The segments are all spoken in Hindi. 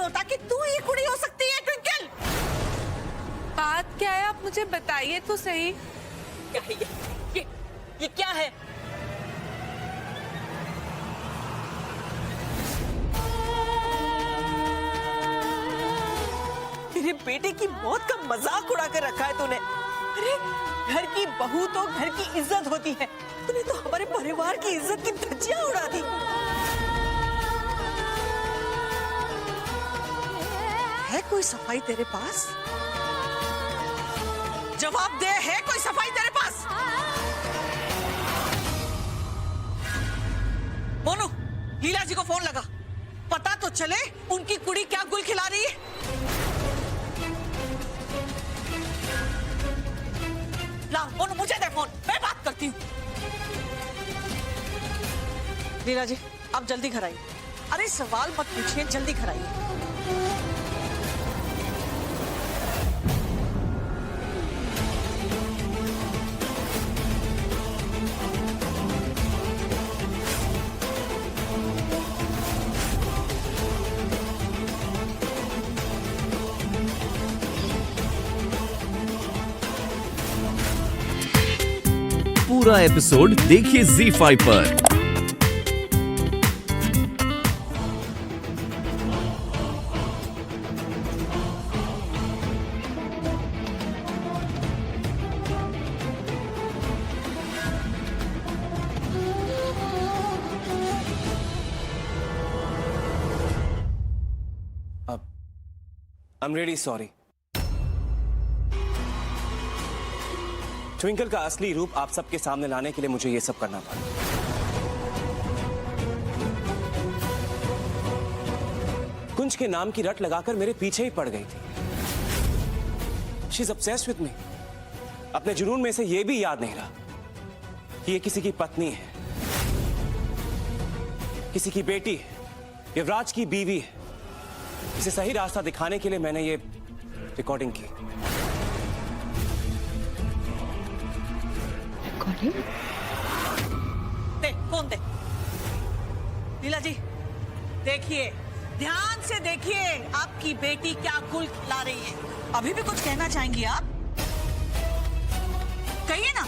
होता कि तू ही कुड़ी हो सकती है ट्विंकल। बात क्या है आप मुझे बताइए तो सही। क्या है ये क्या है? मेरे बेटे की मौत का मजाक उड़ा कर रखा है तूने। अरे घर की बहू तो घर की इज्जत होती है, तूने तो हमारे परिवार की इज्जत की धज्जियां उड़ा दी। है कोई सफाई तेरे पास? जवाब दे, है कोई सफाई तेरे पास? मोनू, लीला जी को फोन लगा, पता तो चले उनकी कुड़ी क्या गुल खिला रही है। ला मोनू, मुझे दे फोन, मैं बात करती हूँ। लीला जी आप जल्दी घर आइए। अरे सवाल मत पूछिए, जल्दी घर आइए। पूरा एपिसोड देखिए ZEE5 पर। I'm really sorry. ट्विंकल का असली रूप आप सबके सामने लाने के लिए मुझे ये सब करना पड़ा। कुंज के नाम की रट लगाकर मेरे पीछे ही पड़ गई थी। She's obsessed with me. अपने जुनून में से ये भी याद नहीं रहा कि ये किसी की पत्नी है, किसी की बेटी है, युवराज की बीवी है। इसे सही रास्ता दिखाने के लिए मैंने ये रिकॉर्डिंग की। दे फोन दे। लीला जी देखिए, ध्यान से देखिए, आपकी बेटी क्या गुल खिला रही है। अभी भी कुछ कहना चाहेंगी आप? कहिए ना।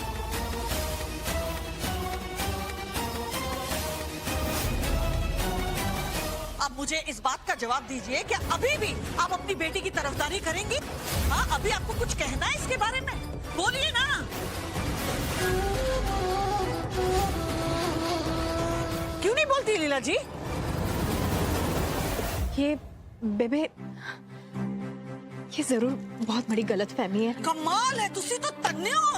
अब मुझे इस बात का जवाब दीजिए कि अभी भी आप अपनी बेटी की तरफदारी करेंगी? हाँ, अभी आपको कुछ कहना है इसके बारे में? बोलिए ना। क्यों नहीं बोलती लीला जी? ये बेबे, ये जरूर बहुत बड़ी गलतफहमी है। कमाल है, तुसी तो तन्ने हो।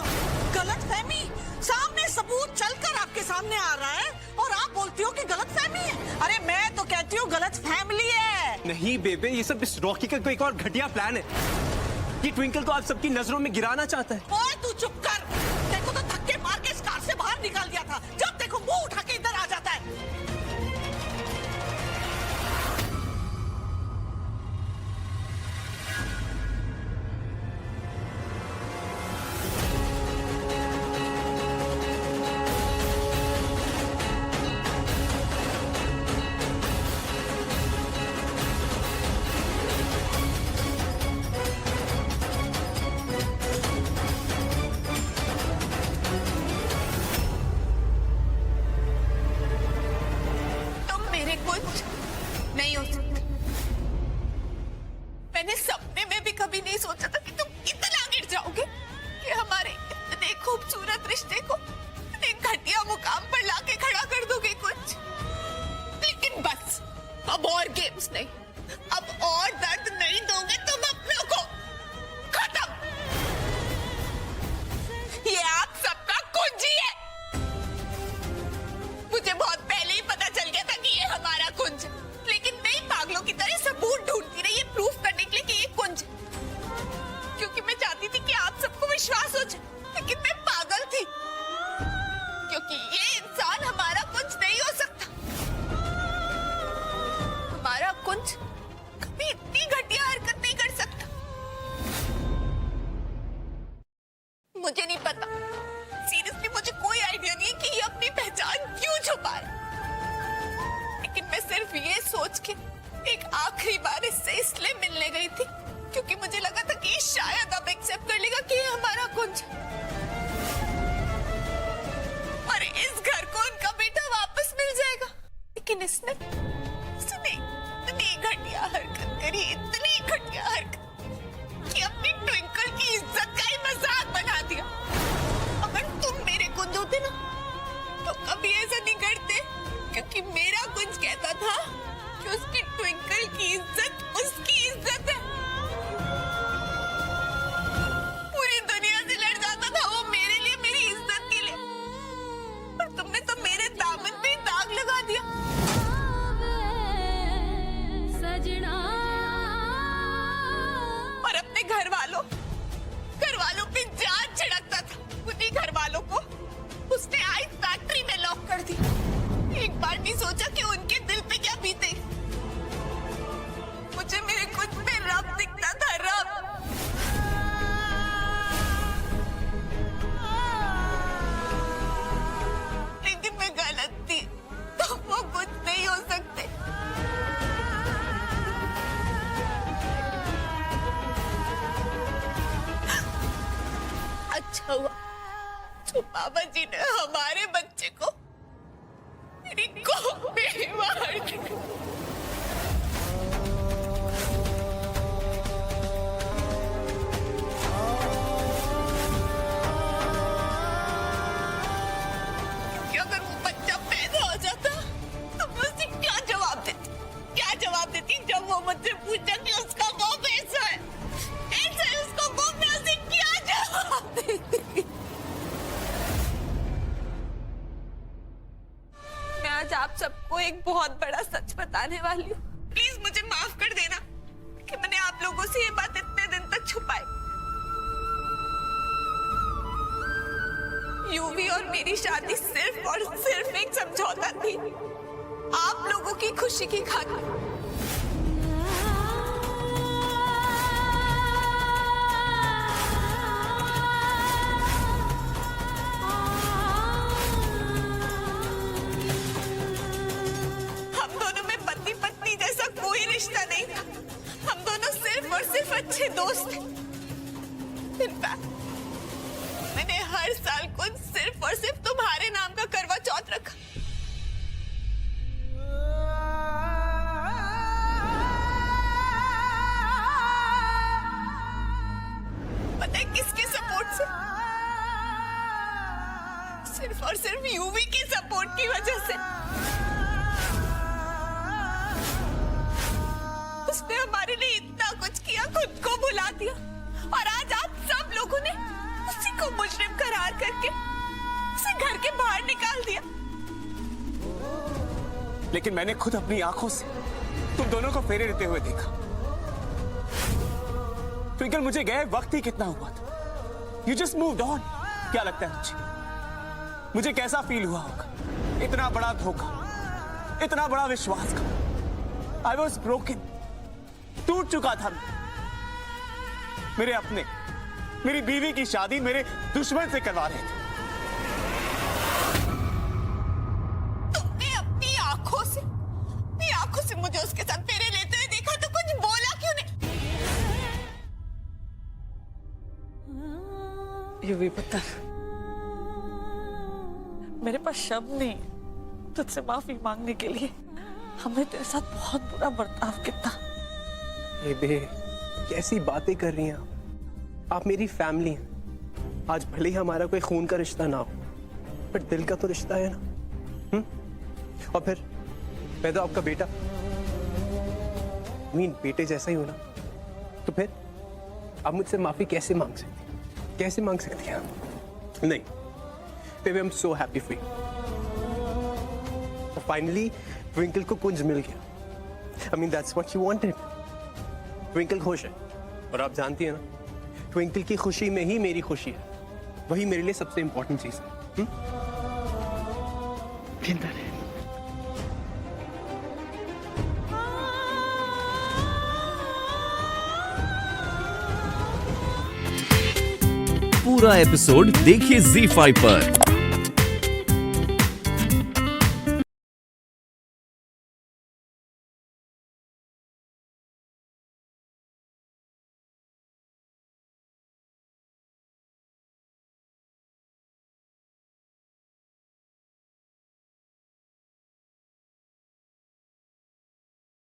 गलतफहमी? सामने सबूत चलकर आपके सामने आ रहा है और आप बोलती हो कि गलतफहमी है। अरे मैं तो कहती हूँ गलतफहमी है। नहीं बेबे, ये सब इस रॉकी का कोई और घटिया प्लान है। ये ट्विंकल को आप सबकी नजरों में गिराना चाहता है। ओए तू चुप कर। देखो तो धक्के मार के इस कार से बाहर निकाल दिया था। जब देखो मुंह उठा के इधर आ जाता है। नहीं हो सकता। मैंने सपने में भी कभी नहीं सोचा था कि तुम इतना गिर जाओगे कि हमारे इतने खूबसूरत रिश्ते को एक घटिया मुकाम पर लाके खड़ा कर दोगे कुछ। लेकिन बस अब और गेम्स नहीं, अब और दर्द नहीं दोगे तुम अपनों को। खत्म। ये आप सबका कुंज ही है। मुझे बहुत पहले ही पता चल गया था कि ये हमारा कुंज, लेकिन नहीं पागलों की तरह सबूत ढूंढती रही प्रूफ करने के लिए कि ये कुंज, क्योंकि मैं चाहती थी कि आप सबको विश्वास हो जाए। लेकिन मैं पागल थी, क्योंकि ये इंसान हमारा कुंज नहीं हो सकता। हमारा कुंज कभी इतनी घटिया हरकत नहीं कर सकता। मुझे नहीं पता, सीरियसली मुझे कोई आइडिया नहीं है कि ये अपनी पहचान क्यों छुपा रहा है। लेकिन मैं सिर्फ ये सोच के एक आखिरी बार इससे इसलिए मिलने गई थी क्योंकि मुझे लगा था कि शायद अब एक्सेप्ट कर लेगा कि ये हमारा कुंज है। और इस घर को उनका बेटा वापस मिल जाएगा। लेकिन इसने इतनी घटिया हरकत करी, इतनी घटिया हरकत कि अपनी ट्विंकल की इज्जत का ही मजाक बना दिया। अगर तुम मेरे कुंज होते ना तो कभी ऐसा नहीं करते, क्योंकि मेरा कुंज कहता था कि उसकी ट्विंकल की इज्जत उसकी इज्जत है। पूरी दुनिया से लड़ जाता था वो मेरे लिए, मेरी इज्जत के लिए। पर तुमने तो मेरे दामन पे दाग लगा दिया। और अपने घर वालों पे जान छिड़कता था। उन्हीं घर वालों को उसने आइस फैक्ट्री में लॉक कर दिया। एक बार नहीं सोचा कि उनके दिल पे क्या बीते। मुझे मेरे कुछ में रब दिखता था, रब। लेकिन मैं गलत थी, तो वो कुछ नहीं हो सकते। अच्छा हुआ तो बाबा जी ने हमारे बच्चे को मेरी गोद में मार दिया। क्योंकि अगर वो बच्चा पैदा हो जाता तो मैं उसे क्या जवाब देती जब वो मुझसे पूछा कि उसका मुंह ऐसा है, उसका मुंह, मैं उसे क्या जवाब देती। मैं आज आप सबको एक बहुत बड़ा सच बताने वाली हूँ। प्लीज मुझे माफ कर देना कि मैंने आप लोगों से ये बात इतने दिन तक छुपाई। यूवी और मेरी शादी सिर्फ और सिर्फ एक समझौता थी, आप लोगों की खुशी की खातिर। रिश्ता नहीं था, हम दोनों सिर्फ और सिर्फ अच्छे दोस्त थे। इनफैक्ट मैंने हर साल को सिर्फ और सिर्फ तुम्हारे नाम का करवा चौथ रखा। पता है किसके सपोर्ट से? सिर्फ और सिर्फ यूवी के सपोर्ट की वजह से। उसने हमारे लिए इतना कुछ किया, खुद को भुला दिया, और आज आप सब लोगों ने उसी को मुजरिम करार करके उसे घर के बाहर निकाल दिया। लेकिन मैंने खुद अपनी आंखों से तुम दोनों को फेरे लेते हुए देखा। ट्विंकल, मुझे गए वक्त ही कितना हुआ था। You just moved on। क्या लगता है मुझे कैसा फील हुआ होगा? इतना बड़ा धोखा, इतना बड़ा विश्वासघात। I was broken। टूट चुका था। मेरे अपने, मेरी बीवी की शादी मेरे दुश्मन से करवा रहे थे। तुमने अपनी आंखों से मुझे उसके साथ फेरे लेते हुए देखा तो कुछ बोला क्यों नहीं? यूवी पुत्र, मेरे पास शब्द नहीं है तुझसे माफी मांगने के लिए। हमने तेरे साथ बहुत बुरा बर्ताव किया। बेबे, कैसी बातें कर रही हैं आप मेरी फैमिली हैं। आज भले ही हमारा कोई खून का रिश्ता ना हो, पर दिल का तो रिश्ता है ना। और फिर मैं तो आपका बेटा, बेटे जैसा ही हो ना। तो फिर आप मुझसे माफी कैसे मांग सकती हैं? नहीं baby, I am so happy for you. Finally twinkle को कुंज मिल गया। I mean that's what she wanted. Twinkle खुश है, और आप जानती हैं ना, ट्विंकल की खुशी में ही मेरी खुशी है। वही मेरे लिए सबसे इंपॉर्टेंट चीज है। चिंता नहीं। पूरा एपिसोड देखिए ZEE5 पर।